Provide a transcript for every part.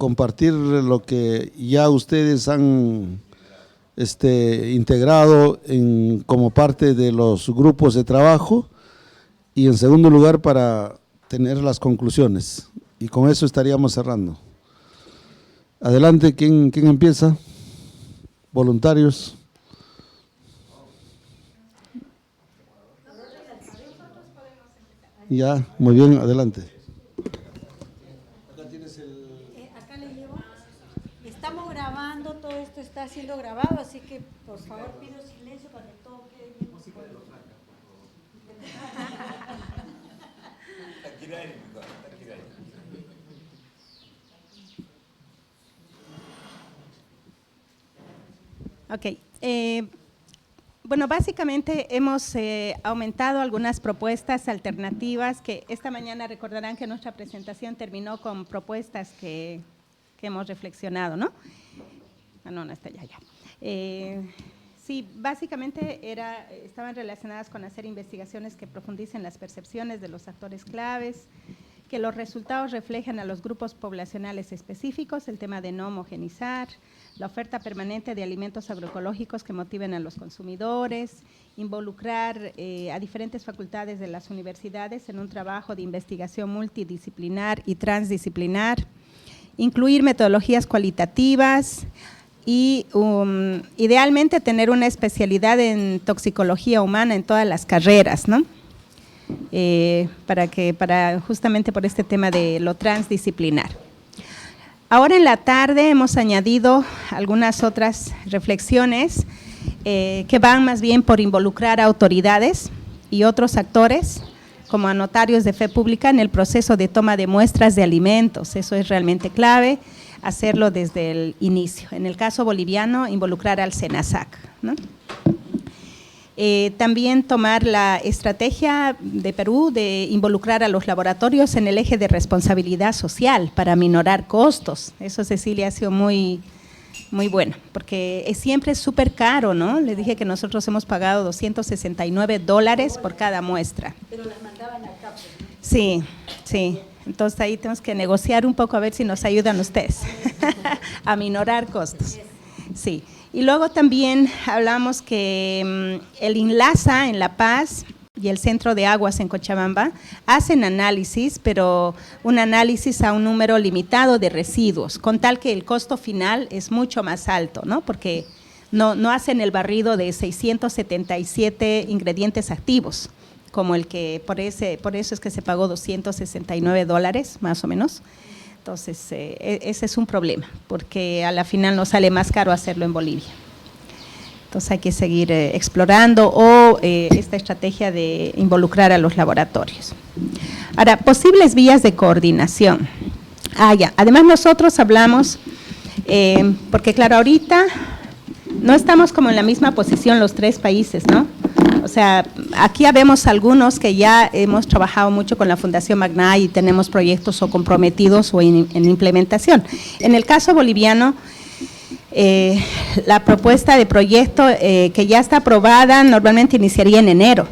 compartir lo que ya ustedes han integrado como parte de los grupos de trabajo, y en segundo lugar para tener las conclusiones, y con eso estaríamos cerrando. Adelante, ¿quién empieza? Voluntarios. Ya, muy bien, adelante. Acá le llevo. Estamos grabando, todo esto está siendo grabado, así que por favor pido silencio para que todo quede bien. Ok. Bueno, básicamente hemos aumentado algunas propuestas alternativas que esta mañana recordarán que nuestra presentación terminó con propuestas que hemos reflexionado, ¿no? Ah, no está ya. Sí, básicamente estaban relacionadas con hacer investigaciones que profundicen las percepciones de los actores claves, que los resultados reflejen a los grupos poblacionales específicos, el tema de no homogenizar, la oferta permanente de alimentos agroecológicos que motiven a los consumidores, involucrar a diferentes facultades de las universidades en un trabajo de investigación multidisciplinar y transdisciplinar, incluir metodologías cualitativas y idealmente tener una especialidad en toxicología humana en todas las carreras, ¿no? Justamente por este tema de lo transdisciplinar. Ahora en la tarde hemos añadido algunas otras reflexiones que van más bien por involucrar a autoridades y otros actores como a notarios de fe pública en el proceso de toma de muestras de alimentos. Eso es realmente clave, hacerlo desde el inicio. En el caso boliviano, involucrar al SENASAC, ¿no? También tomar la estrategia de Perú de involucrar a los laboratorios en el eje de responsabilidad social para minorar costos. Eso, Cecilia, ha sido muy bueno, porque siempre es súper caro, ¿no? Les dije que nosotros hemos pagado $269 por cada muestra. Pero las mandaban acá. Sí. Entonces ahí tenemos que negociar un poco a ver si nos ayudan ustedes a minorar costos. Sí. Y luego también hablamos que el INLASA en La Paz y el Centro de Aguas en Cochabamba hacen análisis, pero un análisis a un número limitado de residuos, con tal que el costo final es mucho más alto, ¿no? Porque no hacen el barrido de 677 ingredientes activos, como el que, por eso es que se pagó $269 más o menos. Entonces, ese es un problema, porque a la final nos sale más caro hacerlo en Bolivia. Entonces, hay que seguir explorando esta estrategia de involucrar a los laboratorios. Ahora, posibles vías de coordinación. Además, nosotros hablamos, porque claro, ahorita no estamos como en la misma posición los tres países, ¿no? O sea, aquí habemos algunos que ya hemos trabajado mucho con la Fundación Magnay y tenemos proyectos o comprometidos o en implementación. En el caso boliviano, la propuesta de proyecto que ya está aprobada normalmente iniciaría en enero.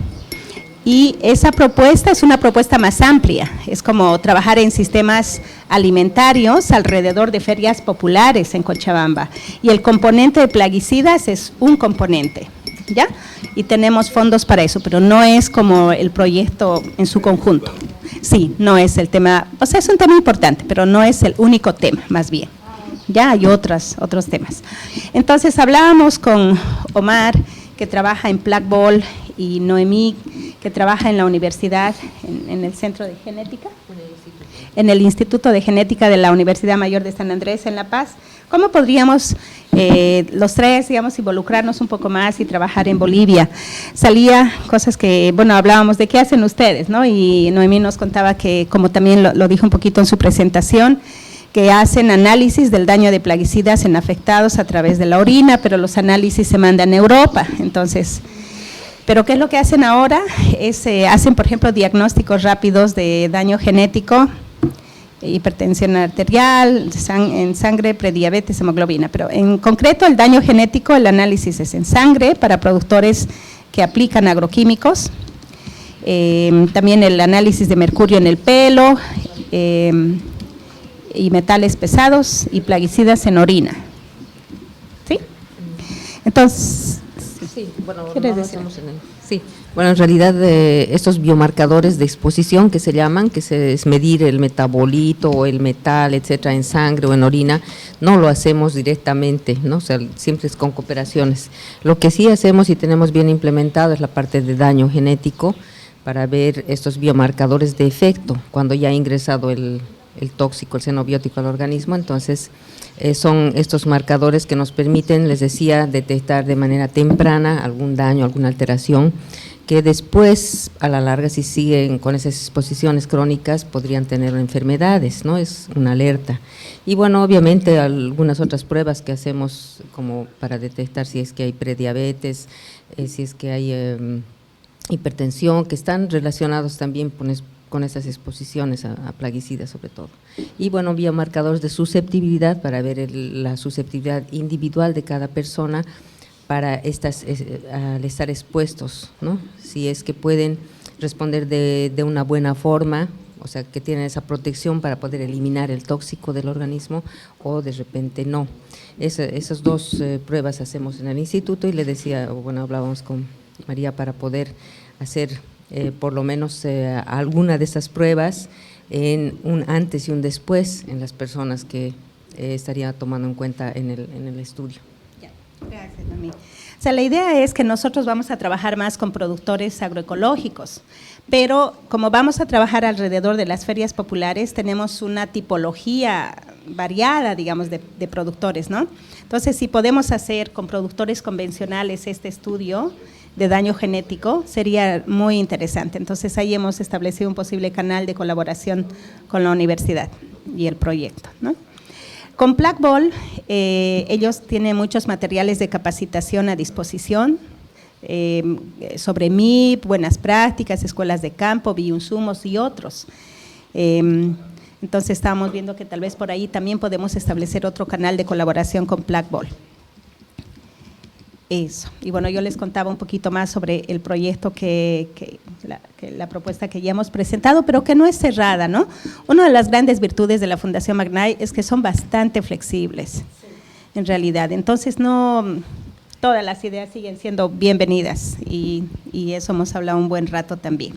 Y esa propuesta es una propuesta más amplia, es como trabajar en sistemas alimentarios alrededor de ferias populares en Cochabamba. Y el componente de plaguicidas es un componente, ¿ya? Y tenemos fondos para eso, pero no es como el proyecto en su conjunto. Sí, no es el tema, o sea, es un tema importante, pero no es el único tema, más bien. Ya hay otros temas. Entonces, hablábamos con Omar, que trabaja en Plague Ball, y Noemí, que trabaja en la universidad, en el Centro de Genética, en el Instituto de Genética de la Universidad Mayor de San Andrés, en La Paz. ¿Cómo podríamos los tres, digamos, involucrarnos un poco más y trabajar en Bolivia? Salía cosas que, bueno, hablábamos de qué hacen ustedes, ¿no? Y Noemí nos contaba que, como también lo dijo un poquito en su presentación, que hacen análisis del daño de plaguicidas en afectados a través de la orina, pero los análisis se mandan a Europa. Entonces, ¿pero qué es lo que hacen ahora? Hacen, por ejemplo, diagnósticos rápidos de daño genético, hipertensión arterial, en sangre, prediabetes, hemoglobina. Pero en concreto, el daño genético, el análisis es en sangre para productores que aplican agroquímicos. También el análisis de mercurio en el pelo, y metales pesados y plaguicidas en orina. ¿Sí? Entonces, sí, bueno, ¿quieres no decir? sí. Bueno, en realidad estos biomarcadores de exposición que se llaman, que es medir el metabolito o el metal, etcétera, en sangre o en orina, no lo hacemos directamente, ¿no? O sea, siempre es con cooperaciones. Lo que sí hacemos y tenemos bien implementado es la parte de daño genético para ver estos biomarcadores de efecto cuando ya ha ingresado el tóxico, el xenobiótico al organismo. Entonces, son estos marcadores que nos permiten, les decía, detectar de manera temprana algún daño, alguna alteración, que después, a la larga, si siguen con esas exposiciones crónicas, podrían tener enfermedades, ¿no? Es una alerta. Y bueno, obviamente algunas otras pruebas que hacemos como para detectar si es que hay prediabetes, si es que hay hipertensión, que están relacionados también con esas exposiciones a plaguicidas sobre todo. Y bueno, biomarcadores de susceptibilidad para ver la susceptibilidad individual de cada persona para al estar expuestos, ¿no? Si es que pueden responder de una buena forma, o sea, que tienen esa protección para poder eliminar el tóxico del organismo o de repente no. Esas dos pruebas hacemos en el instituto y le decía, bueno, hablábamos con María para poder hacer por lo menos alguna de esas pruebas en un antes y un después en las personas que estaría tomando en cuenta en el estudio. Gracias, Noemí. O sea, la idea es que nosotros vamos a trabajar más con productores agroecológicos, pero como vamos a trabajar alrededor de las ferias populares, tenemos una tipología variada, digamos, de productores, ¿no? Entonces, si podemos hacer con productores convencionales este estudio de daño genético, sería muy interesante. Entonces, ahí hemos establecido un posible canal de colaboración con la universidad y el proyecto, ¿no? Con Plagball, ellos tienen muchos materiales de capacitación a disposición sobre MIP, buenas prácticas, escuelas de campo, bioinsumos y otros. Entonces, estábamos viendo que tal vez por ahí también podemos establecer otro canal de colaboración con Plagball. Eso. Y bueno, yo les contaba un poquito más sobre el proyecto la propuesta que ya hemos presentado, pero que no es cerrada, ¿no? Una de las grandes virtudes de la Fundación Magnay es que son bastante flexibles, en realidad. Entonces, no todas las ideas siguen siendo bienvenidas y eso hemos hablado un buen rato también.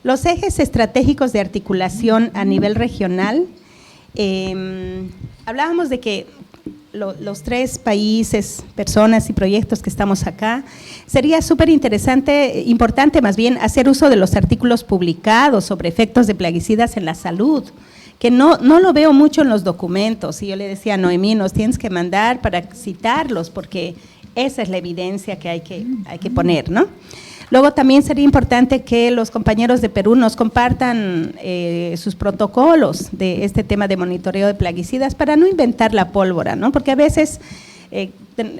Los ejes estratégicos de articulación a nivel regional, hablábamos de que los 3 países, personas y proyectos que estamos acá, sería súper importante más bien hacer uso de los artículos publicados sobre efectos de plaguicidas en la salud, que no lo veo mucho en los documentos, y yo le decía a Noemí, nos tienes que mandar para citarlos, porque esa es la evidencia que hay que poner, ¿no? Luego también sería importante que los compañeros de Perú nos compartan sus protocolos de este tema de monitoreo de plaguicidas para no inventar la pólvora, ¿no? Porque a veces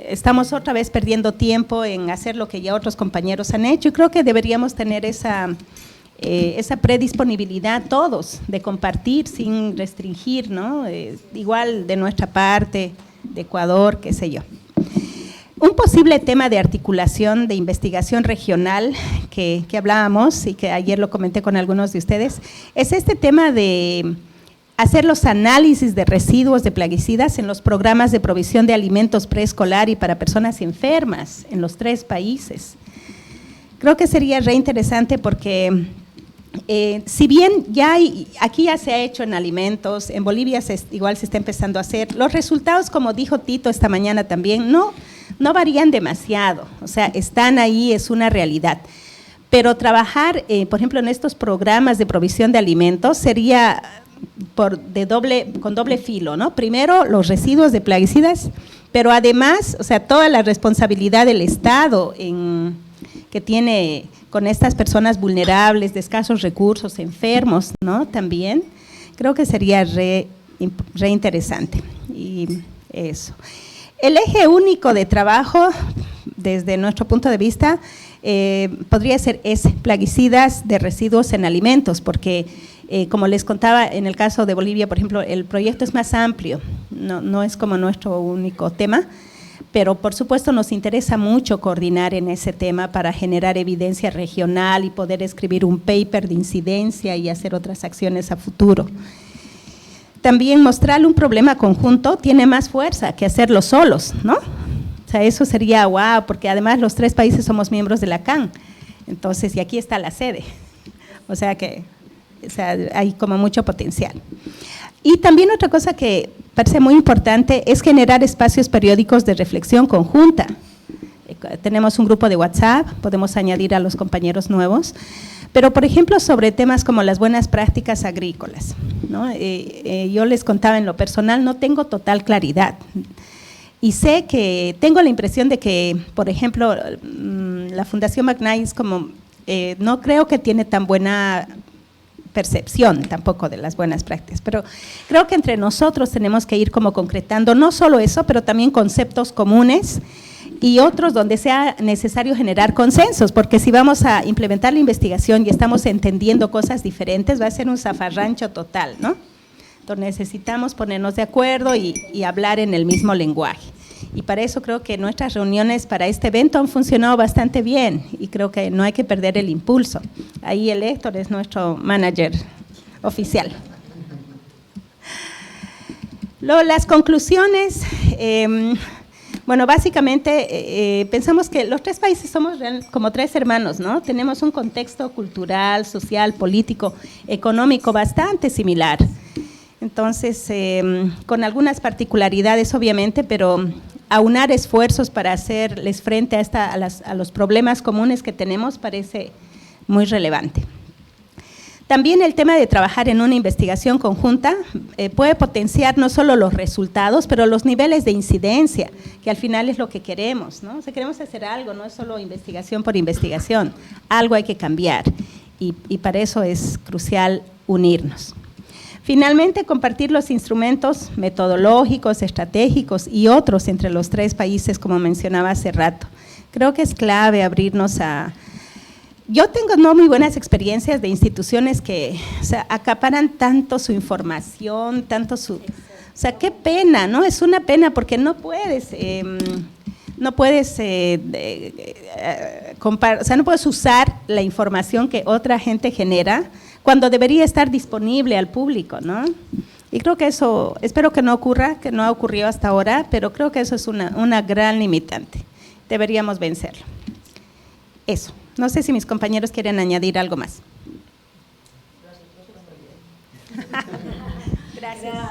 estamos otra vez perdiendo tiempo en hacer lo que ya otros compañeros han hecho y creo que deberíamos tener esa predisponibilidad todos de compartir sin restringir, ¿no? Igual de nuestra parte, de Ecuador, qué sé yo. Un posible tema de articulación de investigación regional que hablábamos y que ayer lo comenté con algunos de ustedes, es este tema de hacer los análisis de residuos de plaguicidas en los programas de provisión de alimentos preescolar y para personas enfermas en los 3 países. Creo que sería re interesante porque si bien aquí ya se ha hecho en alimentos, en Bolivia igual se está empezando a hacer, los resultados, como dijo Tito esta mañana también, no varían demasiado, o sea, están ahí, es una realidad. Pero trabajar, por ejemplo, en estos programas de provisión de alimentos sería con doble filo, ¿no? Primero, los residuos de plaguicidas, pero además, o sea, toda la responsabilidad del Estado que tiene con estas personas vulnerables, de escasos recursos, enfermos, ¿no? También, creo que sería re interesante. Y eso. El eje único de trabajo, desde nuestro punto de vista, podría ser plaguicidas de residuos en alimentos, porque como les contaba, en el caso de Bolivia, por ejemplo, el proyecto es más amplio, no es como nuestro único tema. pero por supuesto nos interesa mucho coordinar en ese tema para generar evidencia regional y poder escribir un paper de incidencia y hacer otras acciones a futuro. También mostrar un problema conjunto tiene más fuerza que hacerlo solos, ¿no? O sea, eso sería wow, porque además los 3 países somos miembros de la CAN, entonces, y aquí está la sede, o sea que hay como mucho potencial. Y también otra cosa que parece muy importante es generar espacios periódicos de reflexión conjunta. Tenemos un grupo de WhatsApp, podemos añadir a los compañeros nuevos, pero por ejemplo sobre temas como las buenas prácticas agrícolas, ¿no? Yo les contaba en lo personal, no tengo total claridad y sé que tengo la impresión de que, por ejemplo, la Fundación McKnight es como, no creo que tiene tan buena percepción tampoco de las buenas prácticas, pero creo que entre nosotros tenemos que ir como concretando no solo eso, pero también conceptos comunes y otros donde sea necesario generar consensos, porque si vamos a implementar la investigación y estamos entendiendo cosas diferentes, va a ser un zafarrancho total, ¿no? Entonces necesitamos ponernos de acuerdo y hablar en el mismo lenguaje. Y para eso creo que nuestras reuniones para este evento han funcionado bastante bien y creo que no hay que perder el impulso. Ahí el Héctor es nuestro manager oficial. Luego, las conclusiones, bueno, básicamente pensamos que los 3 países somos como 3 hermanos, ¿no? Tenemos un contexto cultural, social, político, económico bastante similar. Entonces, con algunas particularidades obviamente, pero aunar esfuerzos para hacerles frente a los problemas comunes que tenemos parece muy relevante. También el tema de trabajar en una investigación conjunta puede potenciar no solo los resultados, pero los niveles de incidencia, que al final es lo que queremos, ¿no? O sea, queremos hacer algo, no es solo investigación por investigación, algo hay que cambiar y para eso es crucial unirnos. Finalmente, compartir los instrumentos metodológicos, estratégicos y otros entre los 3 países, como mencionaba hace rato. Creo que es clave abrirnos a… Yo tengo no muy buenas experiencias de instituciones que acaparan tanto su información, tanto su… O sea, qué pena, ¿no? Es una pena porque no puedes usar la información que otra gente genera cuando debería estar disponible al público, ¿no? Y creo que eso, espero que no ocurra, que no ha ocurrido hasta ahora, pero creo que eso es una gran limitante. Deberíamos vencerlo. Eso. No sé si mis compañeros quieren añadir algo más. Gracias.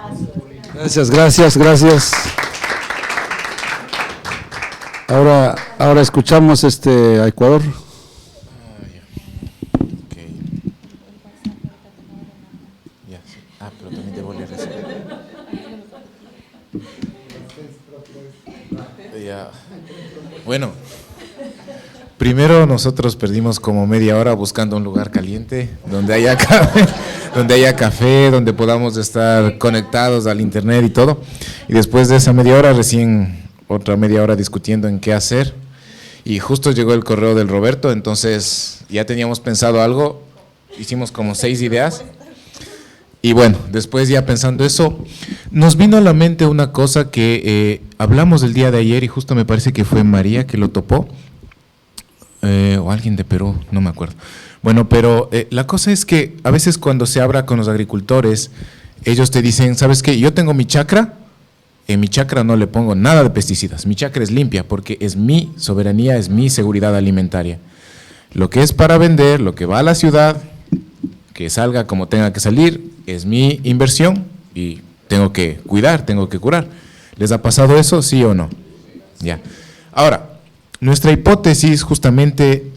Ahora escuchamos a Ecuador. Pero también debo leer eso. Bueno, primero nosotros perdimos como media hora buscando un lugar caliente donde haya café, donde podamos estar conectados al internet y todo. Y después de esa media hora, recién otra media hora discutiendo en qué hacer. Y justo llegó el correo del Roberto, entonces ya teníamos pensado algo, hicimos como 6 ideas. Y bueno, después ya pensando eso, nos vino a la mente una cosa que hablamos el día de ayer y justo me parece que fue María que lo topó, o alguien de Perú, no me acuerdo. Bueno, pero la cosa es que a veces cuando se habla con los agricultores, ellos te dicen, ¿sabes qué? Yo tengo mi chacra, en mi chacra no le pongo nada de pesticidas, mi chacra es limpia porque es mi soberanía, es mi seguridad alimentaria. Lo que es para vender, lo que va a la ciudad, que salga como tenga que salir, es mi inversión y tengo que cuidar, tengo que curar. ¿Les ha pasado eso, sí o no? Ya. Ahora, nuestra hipótesis justamente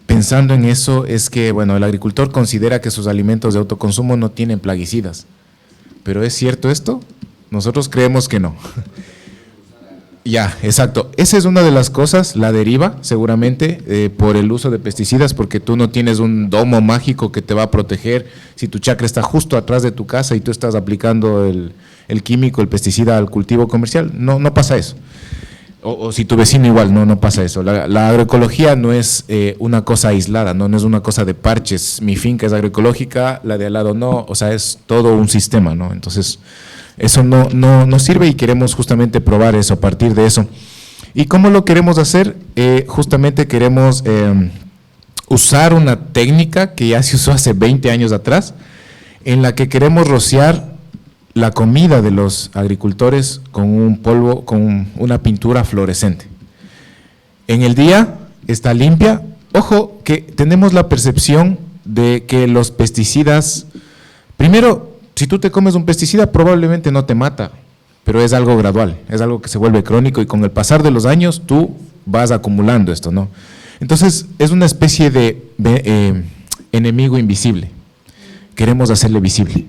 pensando en eso es que, bueno, el agricultor considera que sus alimentos de autoconsumo no tienen plaguicidas. ¿Pero es cierto esto? Nosotros creemos que no. Ya, exacto. Esa es una de las cosas, la deriva seguramente por el uso de pesticidas, porque tú no tienes un domo mágico que te va a proteger si tu chacra está justo atrás de tu casa y tú estás aplicando el químico, el pesticida al cultivo comercial. No pasa eso. O si tu vecino igual, no pasa eso. La agroecología no es una cosa aislada, no es una cosa de parches. Mi finca es agroecológica, la de al lado no, o sea, es todo un sistema, ¿no? Entonces… eso no sirve y queremos justamente probar eso a partir de eso. ¿Y cómo lo queremos hacer? Justamente queremos usar una técnica que ya se usó hace 20 años atrás, en la que queremos rociar la comida de los agricultores con un polvo, con una pintura fluorescente. En el día está limpia. Ojo, que tenemos la percepción de que los pesticidas, primero, si tú te comes un pesticida probablemente no te mata, pero es algo gradual, es algo que se vuelve crónico y con el pasar de los años tú vas acumulando esto, ¿no? Entonces es una especie de enemigo invisible, queremos hacerle visible.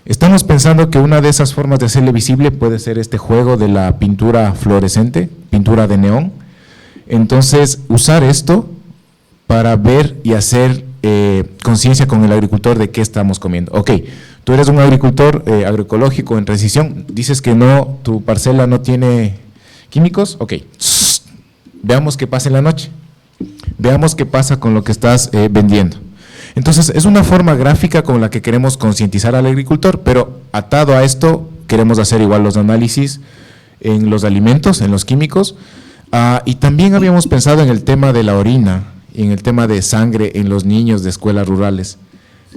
Estamos pensando que una de esas formas de hacerle visible puede ser este juego de la pintura fluorescente, pintura de neón. Entonces usar esto para ver y hacer conciencia con el agricultor de qué estamos comiendo. Ok, tú eres un agricultor agroecológico en transición, dices que no, tu parcela no tiene químicos, ok, veamos qué pasa en la noche, veamos qué pasa con lo que estás vendiendo. Entonces es una forma gráfica con la que queremos concientizar al agricultor, pero atado a esto queremos hacer igual los análisis en los alimentos, en los químicos, y también habíamos pensado en el tema de la orina y en el tema de sangre en los niños de escuelas rurales,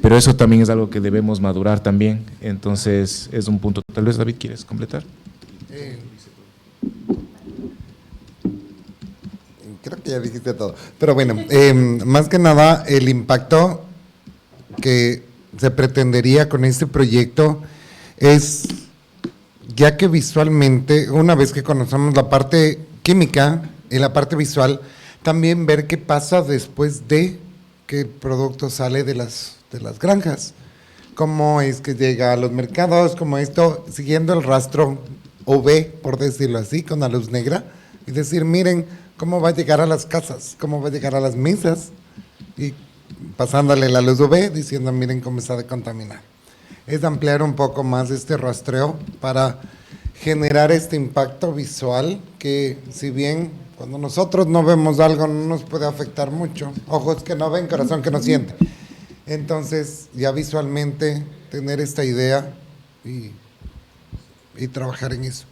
pero eso también es algo que debemos madurar también, entonces es un punto. Tal vez, David, ¿quieres completar? Creo que ya dijiste todo, pero bueno, más que nada el impacto que se pretendería con este proyecto es, ya que visualmente, una vez que conocemos la parte química y la parte visual, también ver qué pasa después de que el producto sale de las granjas, cómo es que llega a los mercados, como esto, siguiendo el rastro UV, por decirlo así, con la luz negra, y decir, miren cómo va a llegar a las casas, cómo va a llegar a las mesas, y pasándole la luz UV, diciendo, miren cómo está de contaminar. Es ampliar un poco más este rastreo para generar este impacto visual que, si bien cuando nosotros no vemos algo no nos puede afectar mucho, ojos que no ven, corazón que no siente. Entonces, ya visualmente tener esta idea y trabajar en eso.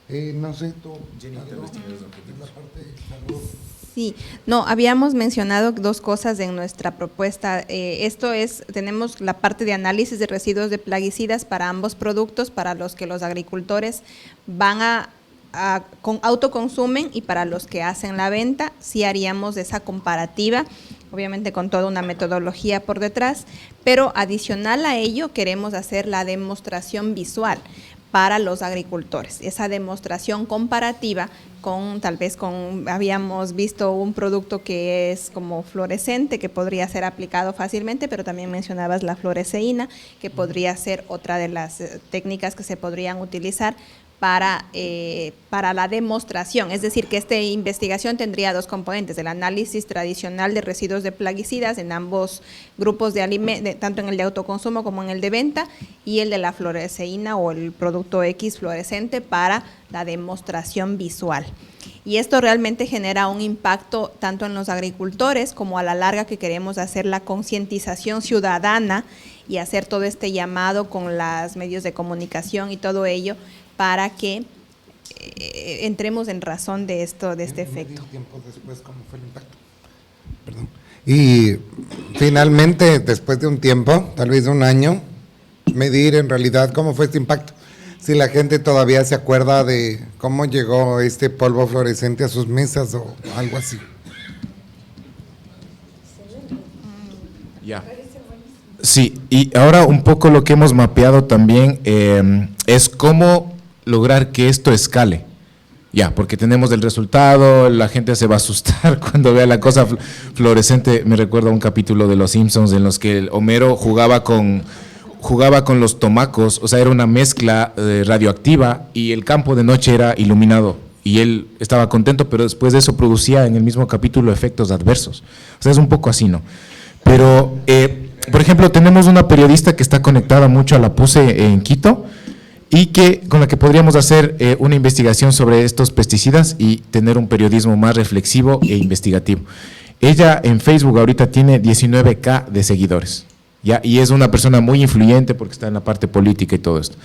No sé, tú, Jenny, la parte de salud. Sí, no, habíamos mencionado dos cosas en nuestra propuesta. Esto es, tenemos la parte de análisis de residuos de plaguicidas para ambos productos, para los que los agricultores van autoconsumen, y para los que hacen la venta, sí haríamos esa comparativa, obviamente con toda una metodología por detrás, pero adicional a ello queremos hacer la demostración visual para los agricultores, esa demostración comparativa habíamos visto un producto que es como fluorescente, que podría ser aplicado fácilmente, pero también mencionabas la fluoresceína, que podría ser otra de las técnicas que se podrían utilizar para la demostración. Es decir, que esta investigación tendría dos componentes: el análisis tradicional de residuos de plaguicidas en ambos grupos de alimentos, tanto en el de autoconsumo como en el de venta, y el de la fluoresceína o el producto X fluorescente para la demostración visual. Y esto realmente genera un impacto tanto en los agricultores como a la larga, que queremos hacer la concientización ciudadana y hacer todo este llamado con los medios de comunicación y todo ello, para que entremos en razón de esto, de este efecto. Tiempo después, ¿cómo fue el impacto? Perdón. Y finalmente, después de un tiempo, tal vez un año, medir en realidad cómo fue este impacto. Si la gente todavía se acuerda de cómo llegó este polvo fluorescente a sus mesas o algo así. Ya. Sí, y ahora un poco lo que hemos mapeado también es cómo lograr que esto escale. Ya, porque tenemos el resultado, la gente se va a asustar cuando vea la cosa fluorescente. Me recuerda un capítulo de Los Simpsons en los que el Homero jugaba con los tomacos, o sea, era una mezcla radioactiva, y el campo de noche era iluminado y él estaba contento, pero después de eso producía en el mismo capítulo efectos adversos. O sea, es un poco así, ¿no? Pero, por ejemplo, tenemos una periodista que está conectada mucho a la PUCE en Quito, y con la que podríamos hacer una investigación sobre estos pesticidas y tener un periodismo más reflexivo e investigativo. Ella en Facebook ahorita tiene 19,000 de seguidores. ¿ya? Y es una persona muy influyente porque está en la parte política y todo esto.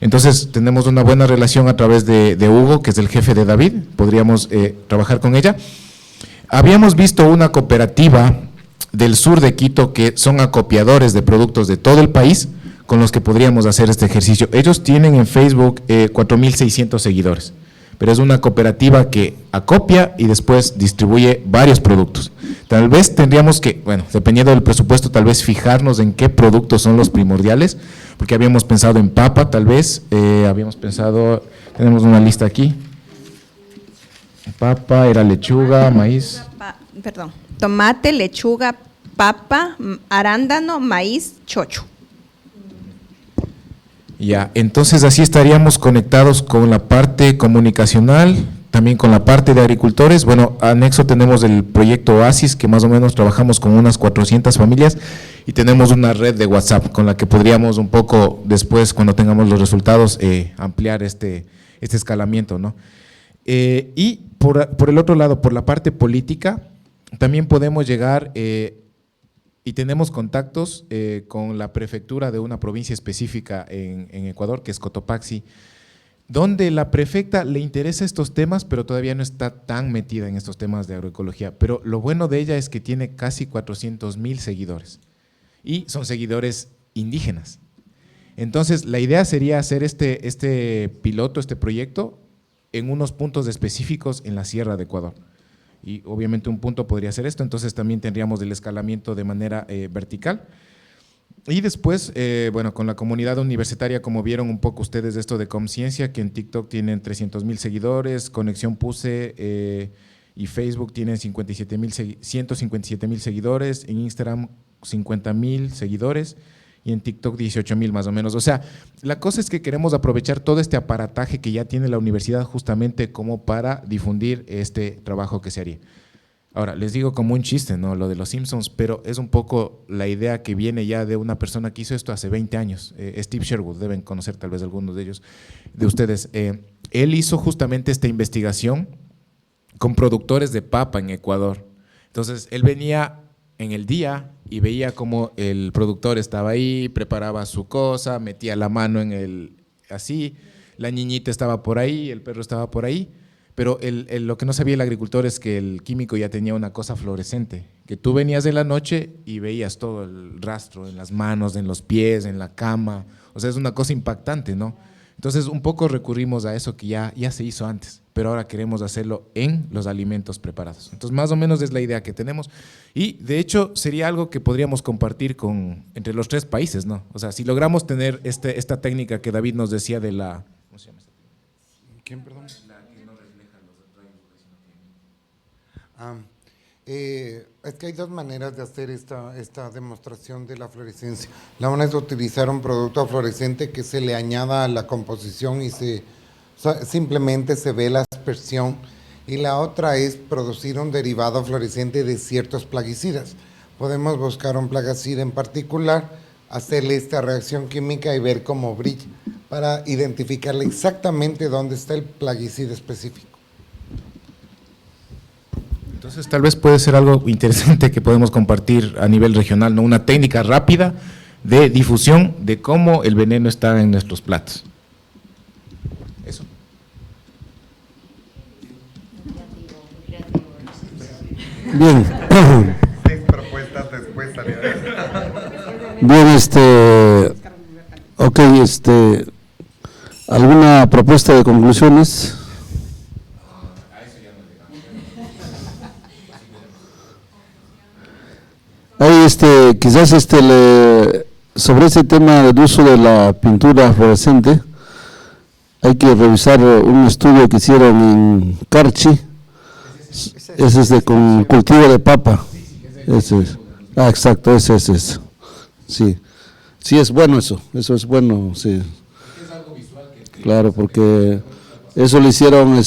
Entonces, tenemos una buena relación a través de Hugo, que es el jefe de David, podríamos trabajar con ella. Habíamos visto una cooperativa del sur de Quito que son acopiadores de productos de todo el país con los que podríamos hacer este ejercicio. Ellos tienen en Facebook 4.600 seguidores, pero es una cooperativa que acopia y después distribuye varios productos. Tal vez tendríamos que, bueno, dependiendo del presupuesto, tal vez fijarnos en qué productos son los primordiales, porque habíamos pensado en papa, tal vez, habíamos pensado, tenemos una lista aquí, papa, era lechuga, maíz. Perdón, tomate, lechuga, papa, arándano, maíz, chocho. Ya, entonces así estaríamos conectados con la parte comunicacional, también con la parte de agricultores. Bueno, anexo tenemos el proyecto Oasis, que más o menos trabajamos con unas 400 familias y tenemos una red de WhatsApp con la que podríamos un poco después, cuando tengamos los resultados, ampliar este escalamiento, ¿no? Y por el otro lado, por la parte política, también podemos llegar y tenemos contactos con la prefectura de una provincia específica en Ecuador, que es Cotopaxi, donde la prefecta le interesa estos temas, pero todavía no está tan metida en estos temas de agroecología. Pero lo bueno de ella es que tiene casi 400.000 seguidores y son seguidores indígenas. Entonces, la idea sería hacer este piloto, este proyecto, en unos puntos específicos en la Sierra de Ecuador. Y obviamente un punto podría ser esto, entonces también tendríamos el escalamiento de manera vertical. Y después, bueno, con la comunidad universitaria, como vieron un poco ustedes esto de Comciencia, que en TikTok tienen 300.000 seguidores, Conexión Puse y Facebook tienen 157.000 seguidores, en Instagram 50.000 seguidores y en TikTok 18.000 más o menos. O sea, la cosa es que queremos aprovechar todo este aparataje que ya tiene la universidad justamente como para difundir este trabajo que se haría. Ahora, les digo como un chiste, ¿no? Lo de los Simpsons, pero es un poco la idea que viene ya de una persona que hizo esto hace 20 años, Steve Sherwood, deben conocer tal vez algunos de ellos, de ustedes. Él hizo justamente esta investigación con productores de papa en Ecuador. Entonces, él venía en el día y veía cómo el productor estaba ahí, preparaba su cosa, metía la mano en el así, la niñita estaba por ahí, el perro estaba por ahí, pero lo que no sabía el agricultor es que el químico ya tenía una cosa fluorescente, que tú venías de la noche y veías todo el rastro en las manos, en los pies, en la cama, o sea, es una cosa impactante, ¿no? Entonces, un poco recurrimos a eso que ya se hizo antes, pero ahora queremos hacerlo en los alimentos preparados. Entonces, más o menos es la idea que tenemos. Y, de hecho, sería algo que podríamos compartir entre los 3 países, ¿no? O sea, si logramos tener esta técnica que David nos decía de la… ¿Cómo se llama esta técnica? ¿Quién, perdón? La que no refleja los rayos UV, sino que… Es que hay 2 maneras de hacer esta demostración de la fluorescencia. La una es utilizar un producto fluorescente que se le añada a la composición y simplemente se ve la aspersión, y la otra es producir un derivado fluorescente de ciertos plaguicidas. Podemos buscar un plaguicida en particular, hacerle esta reacción química y ver cómo brilla, para identificarle exactamente dónde está el plaguicida específico. Entonces, tal vez puede ser algo interesante que podemos compartir a nivel regional, ¿no? Una técnica rápida de difusión de cómo el veneno está en nuestros platos. Eso. Bien. 6 propuestas después salió. Bien, ok, ¿alguna propuesta de conclusiones? Ahí quizás sobre ese tema del uso de la pintura fluorescente, hay que revisar un estudio que hicieron en Carchi, ese es con cultivo de papa. Ese es. Exacto, ese es. Sí, sí es bueno eso es bueno, sí. Claro, porque eso lo hicieron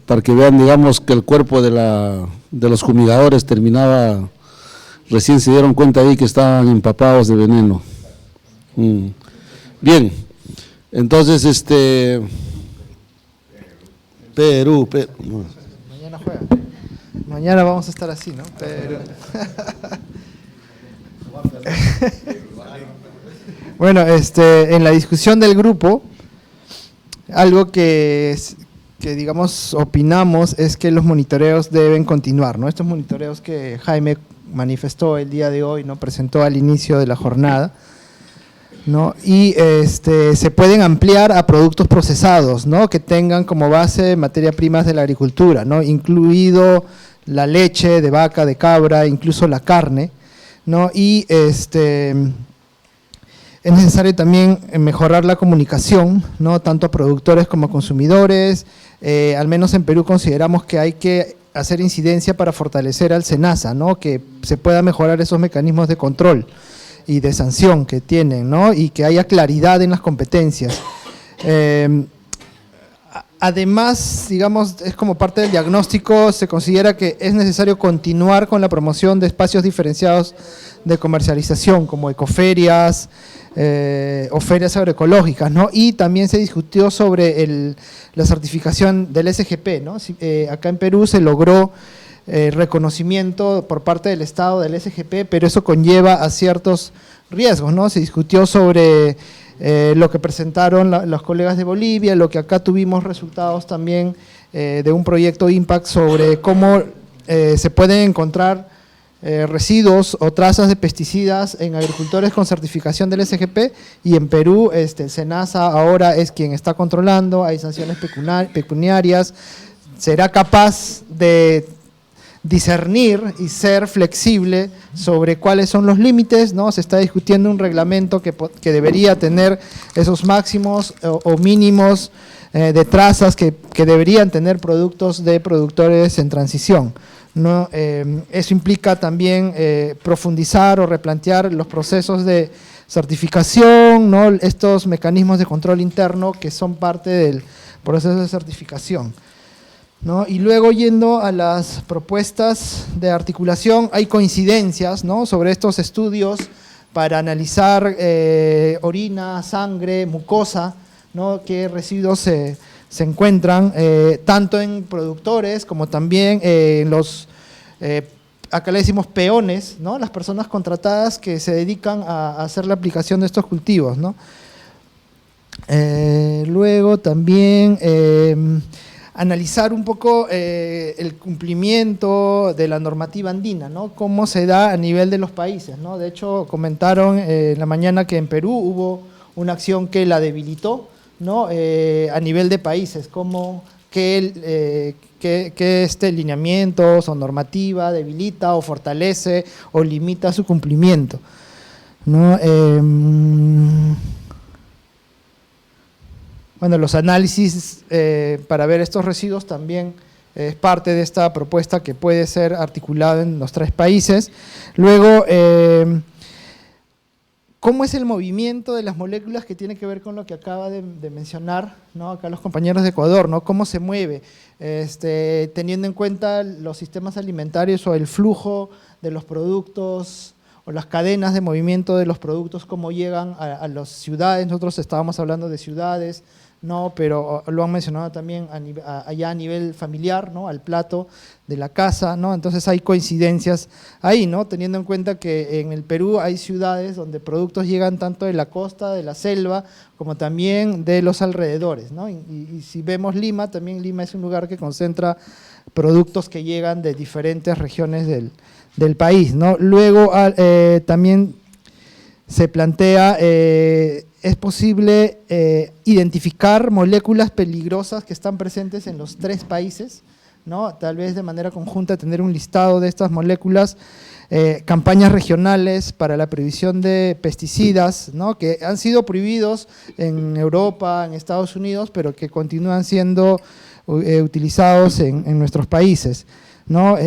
para que vean, digamos, que el cuerpo de los fumigadores terminaba… Recién se dieron cuenta ahí que estaban empapados de veneno. Bien, entonces Perú. Mañana juega. Mañana vamos a estar así, ¿no? Perú. Bueno, en la discusión del grupo, algo que digamos opinamos es que los monitoreos deben continuar, ¿no? Estos monitoreos que Jaime manifestó el día de hoy, ¿no? Presentó al inicio de la jornada, ¿no? Y se pueden ampliar a productos procesados, ¿no? Que tengan como base materias primas de la agricultura, ¿no? Incluido la leche de vaca, de cabra, incluso la carne, ¿no? Y es necesario también mejorar la comunicación, ¿no? Tanto a productores como a consumidores. Al menos en Perú consideramos que hay que hacer incidencia para fortalecer al SENASA, ¿no? Que se pueda mejorar esos mecanismos de control y de sanción que tienen, ¿no? Y que haya claridad en las competencias. Además, digamos, es como parte del diagnóstico, se considera que es necesario continuar con la promoción de espacios diferenciados de comercialización, como ecoferias o ferias agroecológicas, ¿no? Y también se discutió sobre la certificación del SGP, ¿no? Acá en Perú se logró reconocimiento por parte del Estado del SGP, pero eso conlleva a ciertos riesgos, ¿no? Se discutió sobre lo que presentaron los colegas de Bolivia, lo que acá tuvimos resultados también de un proyecto Impact sobre cómo se pueden encontrar residuos o trazas de pesticidas en agricultores con certificación del SGP, y en Perú el SENASA ahora es quien está controlando, hay sanciones pecuniarias, será capaz de discernir y ser flexible sobre cuáles son los límites, ¿no? Se está discutiendo un reglamento que debería tener esos máximos o mínimos de trazas que deberían tener productos de productores en transición, ¿no? Eso implica también profundizar o replantear los procesos de certificación, ¿no? Estos mecanismos de control interno que son parte del proceso de certificación, ¿no? Y luego, yendo a las propuestas de articulación, hay coincidencias, ¿no? Sobre estos estudios para analizar orina, sangre, mucosa, ¿no? Qué residuos se encuentran, tanto en productores como también en los, acá le decimos peones, ¿no? Las personas contratadas que se dedican a hacer la aplicación de estos cultivos, ¿no? Luego también analizar un poco el cumplimiento de la normativa andina, ¿no? Cómo se da a nivel de los países, ¿no? De hecho, comentaron en la mañana que en Perú hubo una acción que la debilitó, ¿no? A nivel de países, como que lineamientos o normativa debilita o fortalece o limita su cumplimiento, ¿no? Bueno, los análisis para ver estos residuos también es parte de esta propuesta que puede ser articulada en los 3 países. Luego, ¿cómo es el movimiento de las moléculas que tiene que ver con lo que acaba de mencionar, ¿no? Acá los compañeros de Ecuador, ¿no? ¿Cómo se mueve? Teniendo en cuenta los sistemas alimentarios o el flujo de los productos o las cadenas de movimiento de los productos, cómo llegan a las ciudades. Nosotros estábamos hablando de ciudades, ¿no? Pero lo han mencionado también allá a nivel familiar, ¿no? Al plato de la casa, ¿no? Entonces hay coincidencias ahí, ¿no? Teniendo en cuenta que en el Perú hay ciudades donde productos llegan tanto de la costa, de la selva, como también de los alrededores, ¿no? Y si vemos Lima, también Lima es un lugar que concentra productos que llegan de diferentes regiones del país, ¿no? Luego también se plantea, es posible identificar moléculas peligrosas que están presentes en los 3 países, ¿no? Tal vez de manera conjunta tener un listado de estas moléculas, campañas regionales para la prohibición de pesticidas, ¿no? Que han sido prohibidos en Europa, en Estados Unidos, pero que continúan siendo utilizados en nuestros países, ¿no?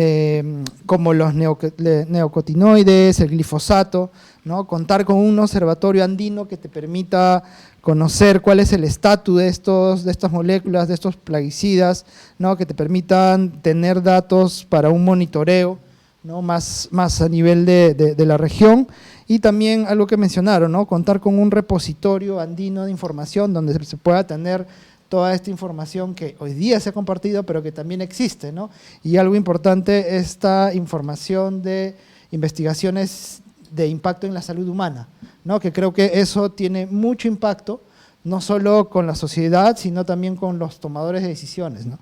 Como los neocotinoides, el glifosato, ¿no? Contar con un observatorio andino que te permita conocer cuál es el estatus de estas moléculas, de estos plaguicidas, ¿no? Que te permitan tener datos para un monitoreo, ¿no? más a nivel de la región. Y también algo que mencionaron, ¿no? Contar con un repositorio andino de información donde se pueda tener toda esta información que hoy día se ha compartido, pero que también existe, ¿no? Y algo importante, esta información de investigaciones de impacto en la salud humana, ¿no? Que creo que eso tiene mucho impacto, no solo con la sociedad, sino también con los tomadores de decisiones, ¿no?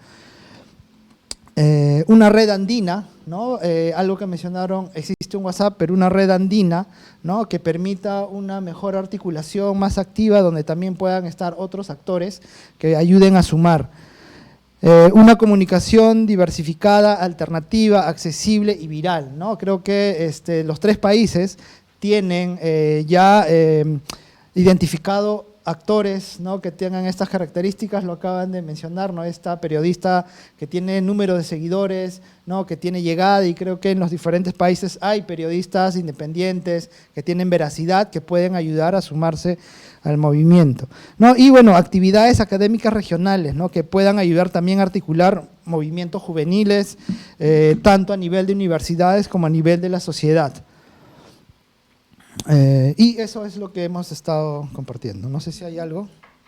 Una red andina, ¿no? Algo que mencionaron, existe un WhatsApp, pero una red andina, ¿no? Que permita una mejor articulación más activa, donde también puedan estar otros actores que ayuden a sumar. Una comunicación diversificada, alternativa, accesible y viral, ¿no? Creo que los 3 países tienen ya identificado actores, ¿no? Que tengan estas características, lo acaban de mencionar, ¿no? Esta periodista que tiene número de seguidores, ¿no? Que tiene llegada, y creo que en los diferentes países hay periodistas independientes que tienen veracidad, que pueden ayudar a sumarse al movimiento, ¿no? Y bueno, actividades académicas regionales, ¿no? Que puedan ayudar también a articular movimientos juveniles, tanto a nivel de universidades como a nivel de la sociedad. Y eso es lo que hemos estado compartiendo. No sé si hay algo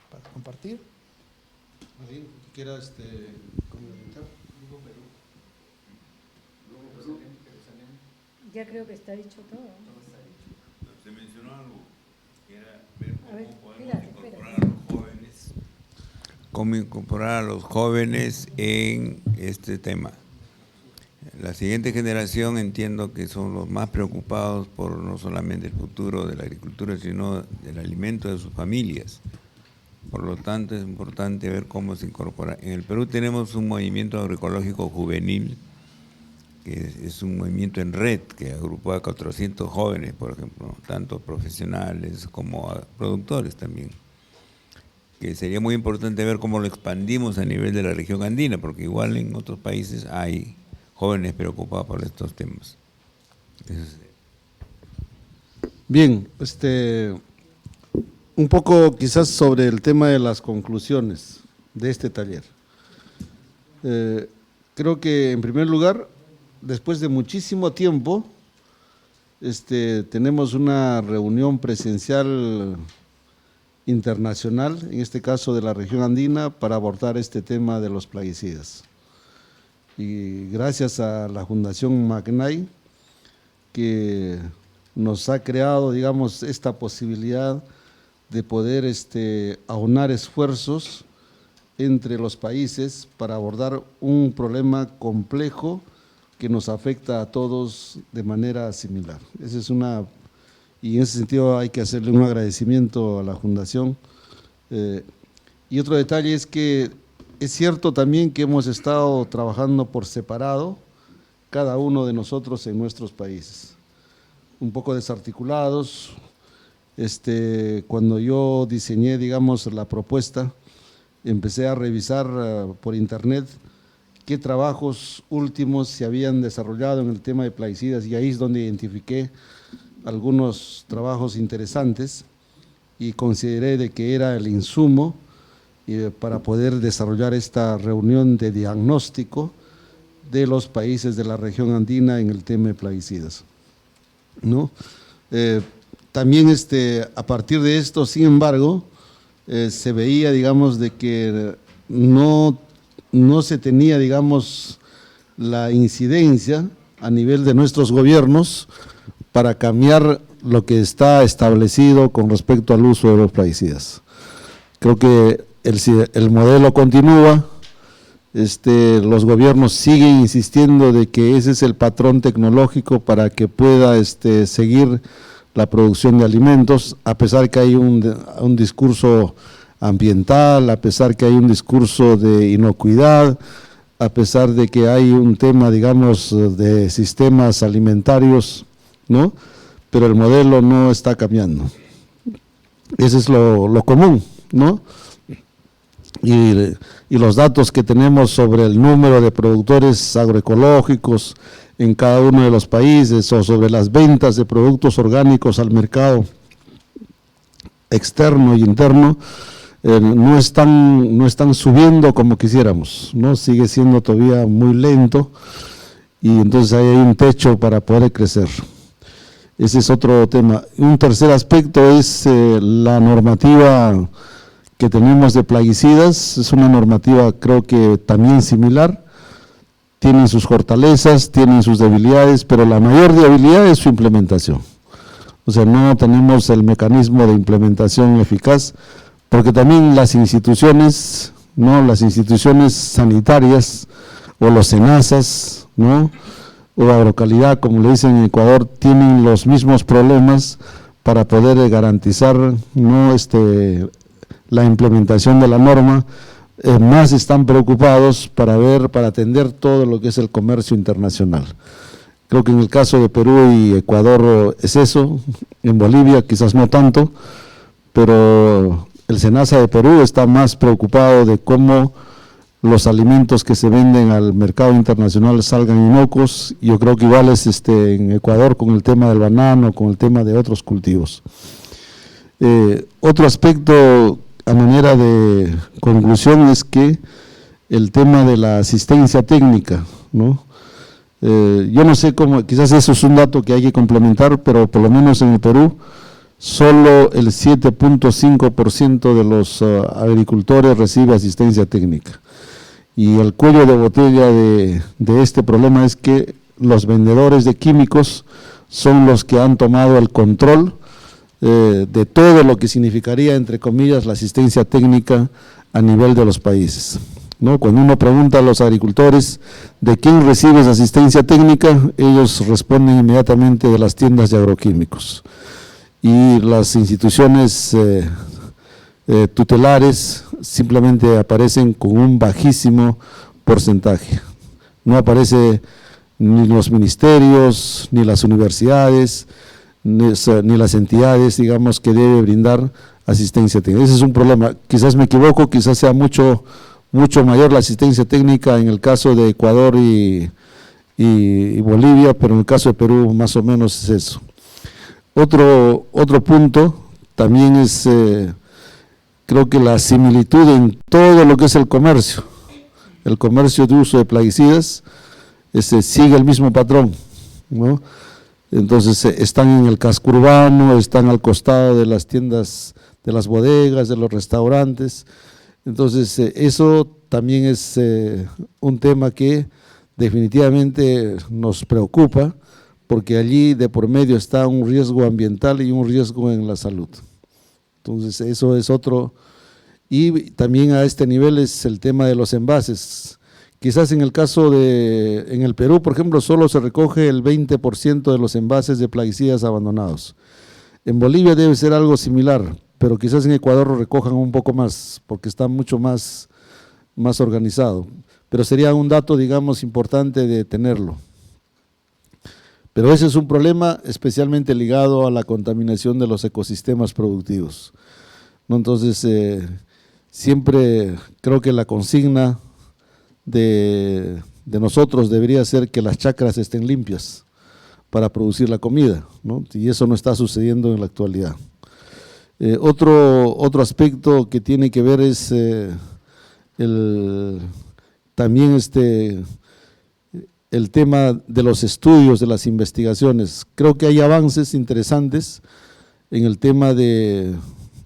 para compartir. ¿Alguien quiera comentar? Ya creo que está dicho todo. Se mencionó algo, que era ver cómo podemos incorporar espérate. a los jóvenes. Cómo incorporar a los jóvenes en este tema. La siguiente generación entiendo que son los más preocupados por no solamente el futuro de la agricultura, sino del alimento de sus familias. Por lo tanto, es importante ver cómo se incorpora. En el Perú tenemos un movimiento agroecológico juvenil, que es un movimiento en red, que agrupó a 400 jóvenes, por ejemplo, tanto profesionales como productores también. Que sería muy importante ver cómo lo expandimos a nivel de la región andina, porque igual en otros países hay jóvenes preocupados por estos temas. Bien, un poco quizás sobre el tema de las conclusiones de este taller. Creo que en primer lugar, después de muchísimo tiempo, tenemos una reunión presencial internacional, en este caso de la región andina, para abordar este tema de los plaguicidas. Y gracias a la Fundación MACNAI, que nos ha creado, digamos, esta posibilidad de poder aunar esfuerzos entre los países para abordar un problema complejo que nos afecta a todos de manera similar. Y en ese sentido hay que hacerle un agradecimiento a la Fundación. Y otro detalle es que es cierto también que hemos estado trabajando por separado, cada uno de nosotros en nuestros países, un poco desarticulados. Cuando yo diseñé, digamos, la propuesta, empecé a revisar por internet qué trabajos últimos se habían desarrollado en el tema de plaguicidas, y ahí es donde identifiqué algunos trabajos interesantes y consideré de que era el insumo para poder desarrollar esta reunión de diagnóstico de los países de la región andina en el tema de plaguicidas, ¿no? También a partir de esto, sin embargo, se veía, digamos, de que no se tenía, digamos, la incidencia a nivel de nuestros gobiernos para cambiar lo que está establecido con respecto al uso de los plaguicidas. Creo que el modelo continúa, los gobiernos siguen insistiendo de que ese es el patrón tecnológico para que pueda seguir la producción de alimentos, a pesar que hay un discurso ambiental, a pesar que hay un discurso de inocuidad, a pesar de que hay un tema, digamos, de sistemas alimentarios, ¿no? Pero el modelo no está cambiando. Ese es lo común, ¿no? Y los datos que tenemos sobre el número de productores agroecológicos en cada uno de los países, o sobre las ventas de productos orgánicos al mercado externo y interno, no están subiendo como quisiéramos, ¿no? Sigue siendo todavía muy lento, y entonces ahí hay un techo para poder crecer. Ese es otro tema. Un tercer aspecto es la normativa que tenemos de plaguicidas. Es una normativa, creo que también similar, tienen sus fortalezas, tienen sus debilidades, pero la mayor debilidad es su implementación. O sea, no tenemos el mecanismo de implementación eficaz, porque también las instituciones, ¿no? Las instituciones sanitarias o los SENASAs, ¿no? O agrocalidad, como le dicen en Ecuador, tienen los mismos problemas para poder garantizar, ¿no? La implementación de la norma. Más están preocupados para atender todo lo que es el comercio internacional. Creo que en el caso de Perú y Ecuador es eso, en Bolivia quizás no tanto, pero el SENASA de Perú está más preocupado de cómo los alimentos que se venden al mercado internacional salgan inocuos. Yo creo que igual es en Ecuador con el tema del banano, con el tema de otros cultivos. Otro aspecto a manera de conclusión es que el tema de la asistencia técnica, ¿no? Yo no sé cómo, quizás eso es un dato que hay que complementar, pero por lo menos en el Perú, solo el 7.5% de los agricultores recibe asistencia técnica. Y el cuello de botella de este problema es que los vendedores de químicos son los que han tomado el control de todo lo que significaría, entre comillas, la asistencia técnica a nivel de los países, ¿no? Cuando uno pregunta a los agricultores de quién recibes asistencia técnica, ellos responden inmediatamente de las tiendas de agroquímicos. Y las instituciones tutelares simplemente aparecen con un bajísimo porcentaje. No aparece ni los ministerios, ni las universidades, ni las entidades, digamos, que debe brindar asistencia técnica. Ese es un problema. Quizás me equivoco, quizás sea mucho mayor la asistencia técnica en el caso de Ecuador y Bolivia, pero en el caso de Perú más o menos es eso. Otro punto también es, creo que la similitud en todo lo que es el comercio de uso de plaguicidas, sigue el mismo patrón, ¿no? Entonces están en el casco urbano, están al costado de las tiendas, de las bodegas, de los restaurantes. Entonces eso también es un tema que definitivamente nos preocupa, porque allí de por medio está un riesgo ambiental y un riesgo en la salud. Entonces eso es otro. Y también a este nivel es el tema de los envases. Quizás en el caso en el Perú, por ejemplo, solo se recoge el 20% de los envases de plaguicidas abandonados. En Bolivia debe ser algo similar, pero quizás en Ecuador lo recojan un poco más, porque está mucho más organizado. Pero sería un dato, digamos, importante de tenerlo. Pero ese es un problema especialmente ligado a la contaminación de los ecosistemas productivos, ¿no? Entonces, siempre creo que la consigna de nosotros debería ser que las chacras estén limpias para producir la comida, ¿no? Y eso no está sucediendo en la actualidad. Otro aspecto que tiene que ver es también el tema de los estudios, de las investigaciones. Creo que hay avances interesantes en el tema de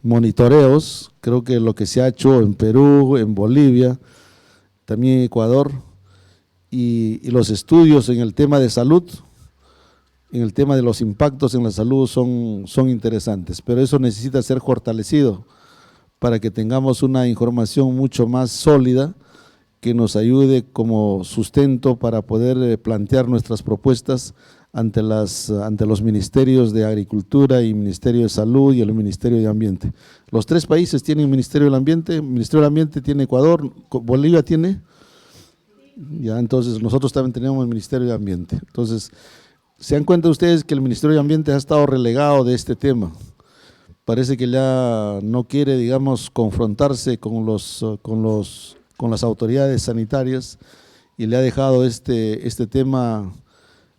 monitoreos. Creo que lo que se ha hecho en Perú, en Bolivia, también en Ecuador, y los estudios en el tema de salud, en el tema de los impactos en la salud son interesantes, pero eso necesita ser fortalecido para que tengamos una información mucho más sólida que nos ayude como sustento para poder plantear nuestras propuestas ante los ministerios de Agricultura y Ministerio de Salud y el Ministerio de Ambiente. Los tres países tienen Ministerio del Ambiente, el Ministerio del Ambiente tiene Ecuador, Bolivia tiene, ya, entonces nosotros también tenemos el Ministerio de Ambiente. Entonces, se dan cuenta ustedes que el Ministerio de Ambiente ha estado relegado de este tema. Parece que ya no quiere, digamos, confrontarse con las autoridades sanitarias y le ha dejado este tema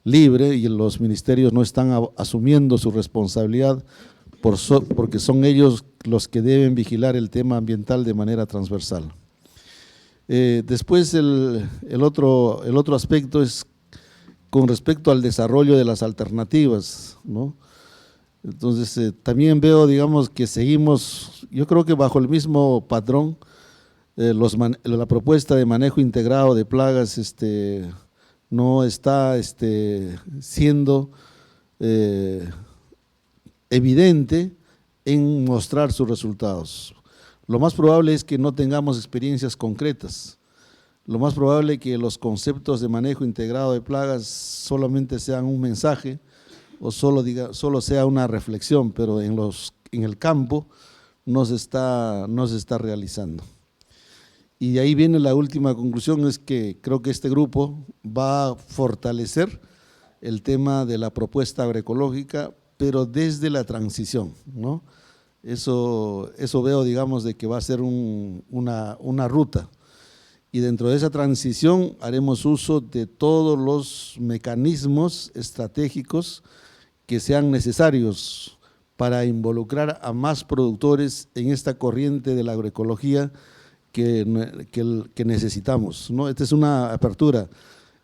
libre, y los ministerios no están asumiendo su responsabilidad porque son ellos los que deben vigilar el tema ambiental de manera transversal. Después el otro aspecto es con respecto al desarrollo de las alternativas, ¿no? Entonces también veo, digamos, que seguimos, yo creo que bajo el mismo patrón, la propuesta de manejo integrado de plagas no está siendo evidente en mostrar sus resultados. Lo más probable es que no tengamos experiencias concretas. Lo más probable es que los conceptos de manejo integrado de plagas solamente sean un mensaje o solo sea una reflexión, pero en el campo no se está realizando. Y de ahí viene la última conclusión, es que creo que este grupo va a fortalecer el tema de la propuesta agroecológica, pero desde la transición, ¿no? Eso veo, digamos, de que va a ser una ruta. Y dentro de esa transición haremos uso de todos los mecanismos estratégicos que sean necesarios para involucrar a más productores en esta corriente de la agroecología que necesitamos, ¿no? Esta es una apertura,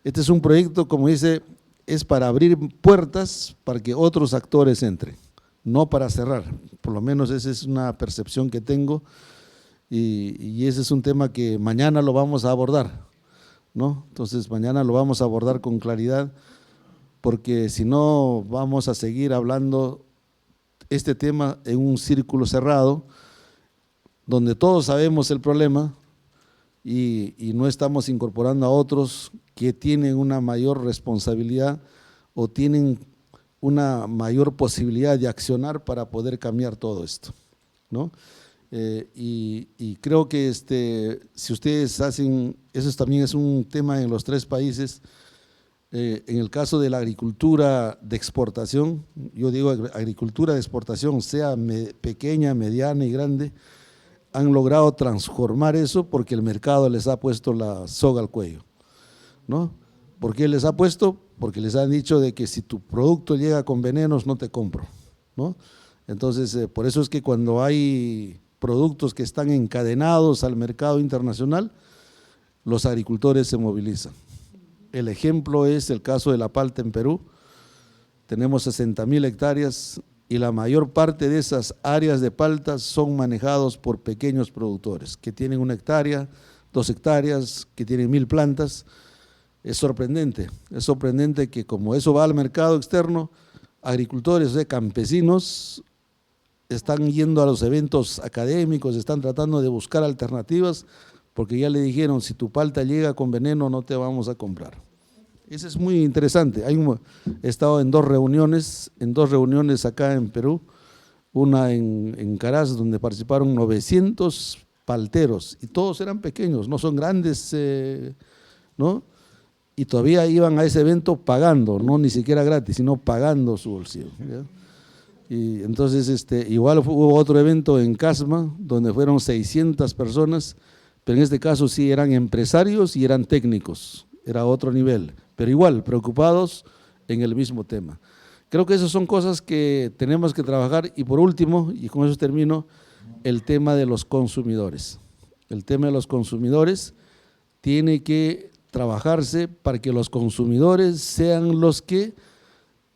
este es un proyecto, como dice, es para abrir puertas para que otros actores entren, no para cerrar, por lo menos esa es una percepción que tengo y ese es un tema que mañana lo vamos a abordar, ¿no? Entonces mañana lo vamos a abordar con claridad, porque si no vamos a seguir hablando este tema en un círculo cerrado, donde todos sabemos el problema y no estamos incorporando a otros que tienen una mayor responsabilidad o tienen una mayor posibilidad de accionar para poder cambiar todo esto, ¿no? Y creo que si ustedes hacen, eso también es un tema en los 3 países, en el caso de la agricultura de exportación, yo digo agricultura de exportación, sea pequeña, mediana y grande, han logrado transformar eso porque el mercado les ha puesto la soga al cuello, ¿no? ¿Por qué les ha puesto? Porque les han dicho de que si tu producto llega con venenos no te compro, ¿no? Entonces, por eso es que cuando hay productos que están encadenados al mercado internacional, los agricultores se movilizan. El ejemplo es el caso de la palta en Perú. Tenemos 60.000 hectáreas y la mayor parte de esas áreas de palta son manejados por pequeños productores que tienen 1 hectárea, 2 hectáreas, que tienen 1000 plantas. Es sorprendente que como eso va al mercado externo, agricultores, o sea, campesinos, están yendo a los eventos académicos, están tratando de buscar alternativas, porque ya le dijeron, si tu palta llega con veneno no te vamos a comprar. Eso es muy interesante. He estado en 2 reuniones, acá en Perú, una en Caraz, donde participaron 900 palteros, y todos eran pequeños, no son grandes, ¿no? Y todavía iban a ese evento pagando, no ni siquiera gratis, sino pagando su bolsillo, ¿ya? Y entonces igual hubo otro evento en Casma, donde fueron 600 personas, pero en este caso sí eran empresarios y eran técnicos, era otro nivel, pero igual preocupados en el mismo tema. Creo que esas son cosas que tenemos que trabajar. Y por último, y con eso termino, el tema de los consumidores. El tema de los consumidores tiene que trabajarse para que los consumidores sean los que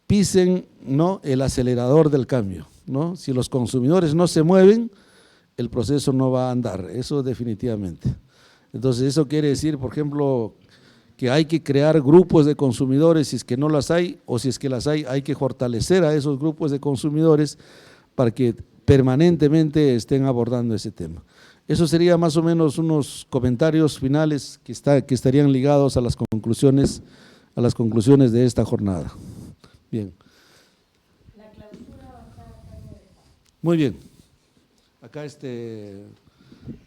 pisen, ¿no?, el acelerador del cambio, ¿no? Si los consumidores no se mueven, el proceso no va a andar, eso definitivamente. Entonces eso quiere decir, por ejemplo, que hay que crear grupos de consumidores, si es que no las hay, o si es que las hay que fortalecer a esos grupos de consumidores para que permanentemente estén abordando ese tema. Eso sería más o menos unos comentarios finales que estarían ligados a las conclusiones de esta jornada. Bien. La clausura va a estar a cargo de... Muy bien. Acá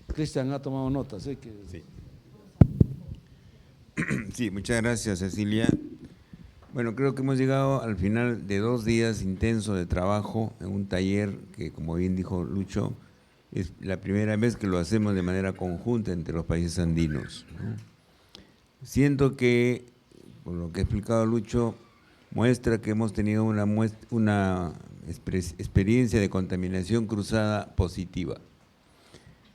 Cristian ha tomado notas. Sí. Sí, muchas gracias, Cecilia. Bueno, creo que hemos llegado al final de 2 días intensos de trabajo en un taller que, como bien dijo Lucho, es la primera vez que lo hacemos de manera conjunta entre los países andinos, ¿no? Siento que, por lo que ha explicado Lucho, muestra que hemos tenido una experiencia de contaminación cruzada positiva,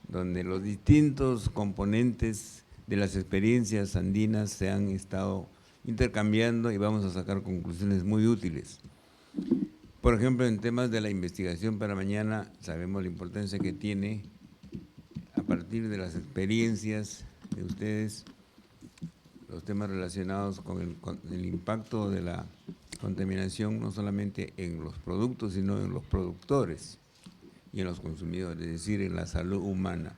donde los distintos componentes de las experiencias andinas se han estado intercambiando y vamos a sacar conclusiones muy útiles. Por ejemplo, en temas de la investigación para mañana, sabemos la importancia que tiene, a partir de las experiencias de ustedes, los temas relacionados con el impacto de la contaminación no solamente en los productos, sino en los productores y en los consumidores, es decir, en la salud humana.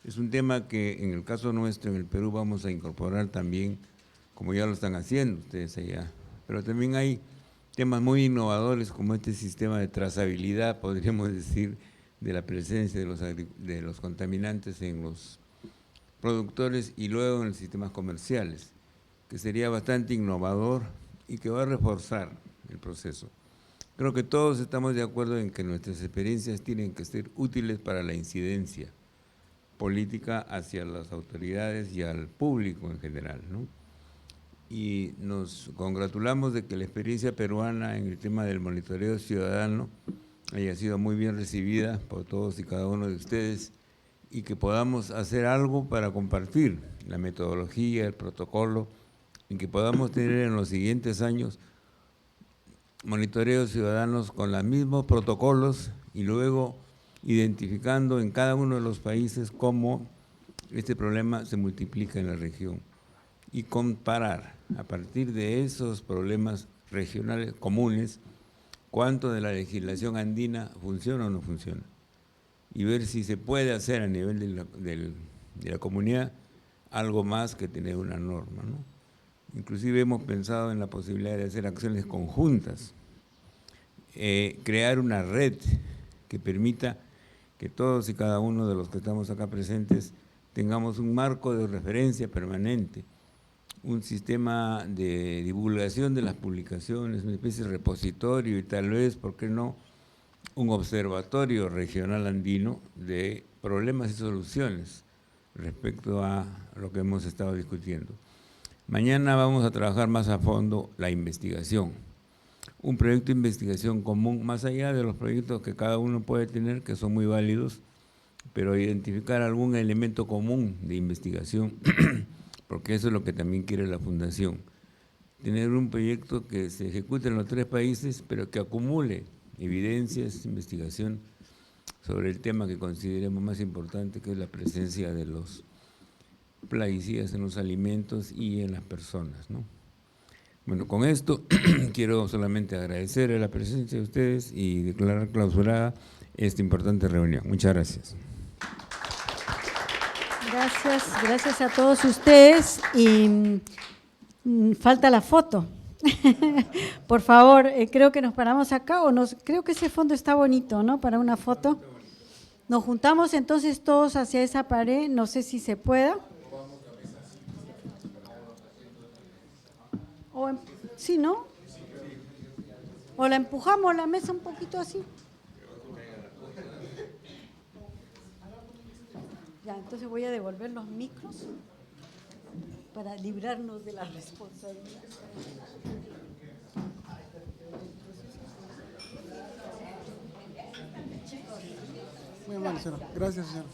Es un tema que en el caso nuestro, en el Perú, vamos a incorporar también, como ya lo están haciendo ustedes allá, pero también hay temas muy innovadores como este sistema de trazabilidad, podríamos decir, de la presencia de los contaminantes en los productores y luego en los sistemas comerciales, que sería bastante innovador y que va a reforzar el proceso. Creo que todos estamos de acuerdo en que nuestras experiencias tienen que ser útiles para la incidencia política hacia las autoridades y al público en general, ¿no? Y nos congratulamos de que la experiencia peruana en el tema del monitoreo ciudadano haya sido muy bien recibida por todos y cada uno de ustedes y que podamos hacer algo para compartir la metodología, el protocolo, y que podamos tener en los siguientes años monitoreos ciudadanos con los mismos protocolos y luego identificando en cada uno de los países cómo este problema se multiplica en la región y comparar a partir de esos problemas regionales comunes cuánto de la legislación andina funciona o no funciona y ver si se puede hacer a nivel de la comunidad algo más que tener una norma, ¿no? Inclusive hemos pensado en la posibilidad de hacer acciones conjuntas, crear una red que permita que todos y cada uno de los que estamos acá presentes tengamos un marco de referencia permanente, un sistema de divulgación de las publicaciones, una especie de repositorio y tal vez, ¿por qué no?, un observatorio regional andino de problemas y soluciones respecto a lo que hemos estado discutiendo. Mañana vamos a trabajar más a fondo la investigación, un proyecto de investigación común, más allá de los proyectos que cada uno puede tener, que son muy válidos, pero identificar algún elemento común de investigación, porque eso es lo que también quiere la Fundación, tener un proyecto que se ejecute en los 3 países, pero que acumule evidencias, investigación sobre el tema que consideremos más importante, que es la presencia de los plaguicidas en los alimentos y en las personas, ¿no? Bueno, con esto quiero solamente agradecer la presencia de ustedes y declarar clausurada esta importante reunión. Muchas gracias. Gracias a todos ustedes y falta la foto. Por favor, creo que nos paramos acá creo que ese fondo está bonito, ¿no? Para una foto. Nos juntamos entonces todos hacia esa pared, no sé si se pueda. Sí, ¿no? O la empujamos la mesa un poquito así. Ya, entonces voy a devolver los micros para librarnos de la responsabilidad. Muy amable, señora. Gracias, señora.